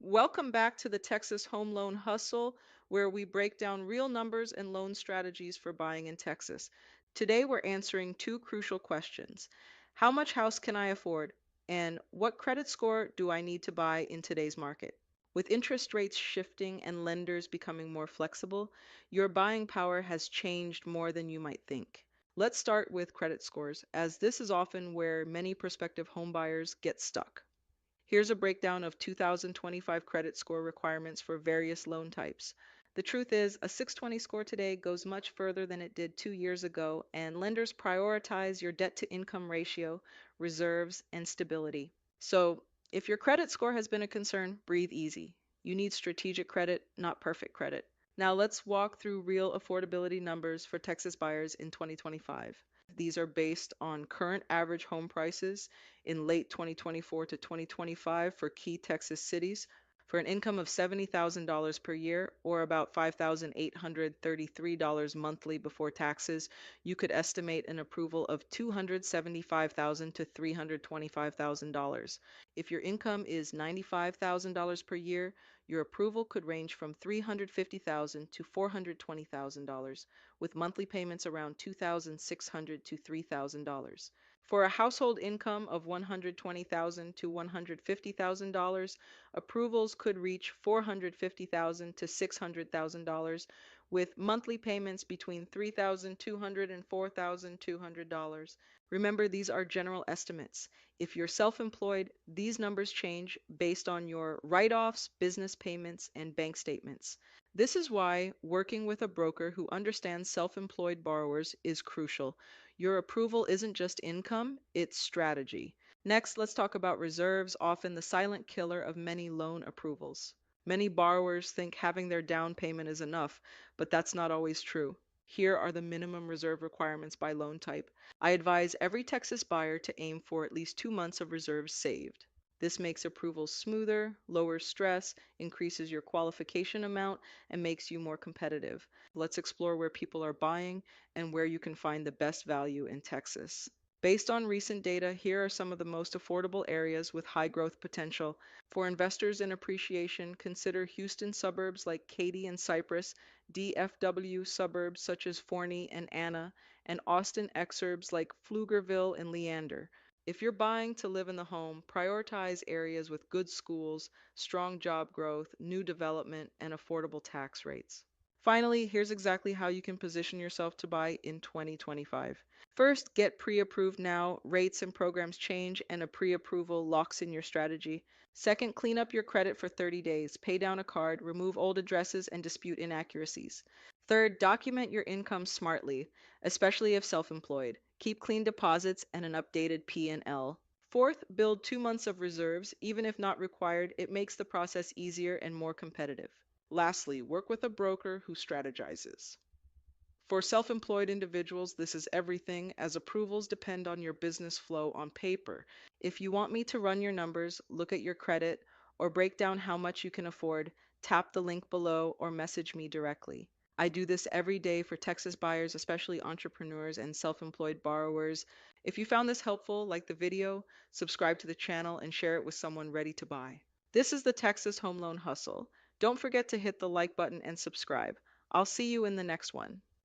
Welcome back to the Texas Home Loan Hustle, where we break down real numbers and loan strategies for buying in Texas. Today, we're answering two crucial questions. How much house can I afford? And what credit score do I need to buy in today's market? With interest rates shifting and lenders becoming more flexible, your buying power has changed more than you might think. Let's start with credit scores, as this is often where many prospective homebuyers get stuck. Here's a breakdown of 2025 credit score requirements for various loan types. The truth is, a 620 score today goes much further than it did 2 years ago, and lenders prioritize your debt to income ratio, reserves, and stability. So, if your credit score has been a concern, breathe easy. You need strategic credit, not perfect credit. Now, let's walk through real affordability numbers for Texas buyers in 2025. These are based on current average home prices in late 2024 to 2025 for key Texas cities. For an income of $70,000 per year, or about $5,833 monthly before taxes, you could estimate an approval of $275,000 to $325,000. If your income is $95,000 per year, your approval could range from $350,000 to $420,000, with monthly payments around $2,600 to $3,000. For a household income of $120,000 to $150,000, approvals could reach $450,000 to $600,000, with monthly payments between $3,200 and $4,200. Remember, these are general estimates. If you're self-employed, these numbers change based on your write-offs, business payments, and bank statements. This is why working with a broker who understands self-employed borrowers is crucial. Your approval isn't just income, it's strategy. Next, let's talk about reserves, often the silent killer of many loan approvals. Many borrowers think having their down payment is enough, but that's not always true. Here are the minimum reserve requirements by loan type. I advise every Texas buyer to aim for at least 2 months of reserves saved. This makes approvals smoother, lowers stress, increases your qualification amount, and makes you more competitive. Let's explore where people are buying and where you can find the best value in Texas. Based on recent data, here are some of the most affordable areas with high growth potential. For investors in appreciation, consider Houston suburbs like Katy and Cypress, DFW suburbs such as Forney and Anna, and Austin exurbs like Pflugerville and Leander. If you're buying to live in the home, prioritize areas with good schools, strong job growth, new development, and affordable tax rates. Finally, here's exactly how you can position yourself to buy in 2025. First, get pre-approved now. Rates and programs change, and a pre-approval locks in your strategy. Second, clean up your credit for 30 days. Pay down a card, remove old addresses, and dispute inaccuracies. Third, document your income smartly, especially if self-employed. Keep clean deposits and an updated P&L. Fourth, build 2 months of reserves. Even if not required, it makes the process easier and more competitive. Lastly, work with a broker who strategizes. For self-employed individuals, this is everything, as approvals depend on your business flow on paper. If you want me to run your numbers, look at your credit, or break down how much you can afford, tap the link below or message me directly. I do this every day for Texas buyers, especially entrepreneurs and self-employed borrowers. If you found this helpful, like the video, subscribe to the channel and share it with someone ready to buy. This is the Texas Home Loan Hustle. Don't forget to hit the like button and subscribe. I'll see you in the next one.